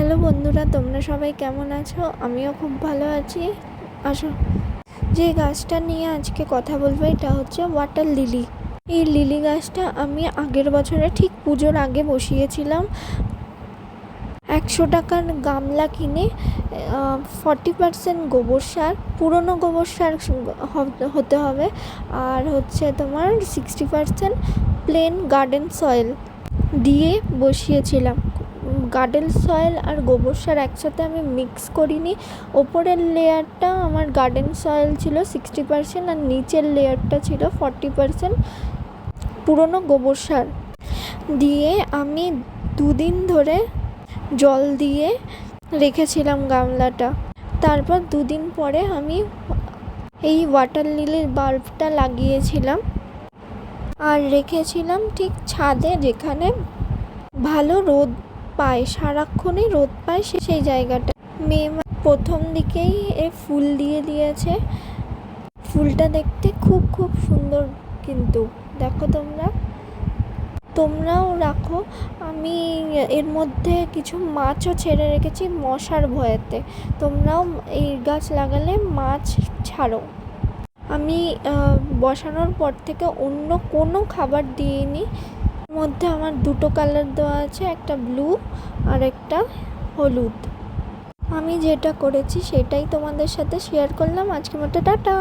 Hello বন্ধুরা, তোমরা সবাই কেমন আছো? আমিও খুব ভালো আছি। আসো, যে গাছটা নিয়ে আজকে কথা বলবো এটা হচ্ছে ওয়াটার লিলি। এই লিলি গাছটা আমি আগের বছরে ঠিক পুজোর আগে বসিয়েছিলাম। 100 টাকার গামলা কিনে 40% গোবর সার, পুরনো গোবর সার হতে হবে, আর হচ্ছে তোমার 60% প্লেন গার্ডেন সয়েল দিয়ে বসিয়েছিলাম। গার্ডেন সয়েল আর গোবর সার একসাথে আমি মিক্স করিনি। ওপরের লেয়ারটা আমার গার্ডেন সয়েল ছিল 60% আর নিচের লেয়ারটা ছিল 40% পুরনো গোবর সার দিয়ে আমি 2 দিন ধরে জল দিয়ে রেখেছিলাম গামলাটা। তারপর 2 দিন পরে আমি এই ওয়াটার লিলির বাল্বটা লাগিয়েছিলাম আর রেখেছিলাম ঠিক ছাদে, যেখানে ভালো রোদ পায়, সারাক্ষণই রোদ পায় সেই জায়গাটা। মে প্রথম দিকেই ফুল দিয়ে দিয়েছে। ফুলটা দেখতে খুব খুব সুন্দর, কিন্তু দেখো তোমরাও রাখো। আমি এর মধ্যে কিছু মাছও ছেড়ে রেখেছি মশার ভয়েতে। তোমরাও এই গাছ লাগালে মাছ ছাড়ো। আমি বসানোর পর থেকে অন্য কোনো খাবার দিইনি। মধ্যে আমার 2টো কালার দেওয়া আছে, একটা ব্লু আর একটা হলুদ। আমি যেটা করেছি সেটাই তোমাদের সাথে শেয়ার করলাম। আজকের মতো টাটা।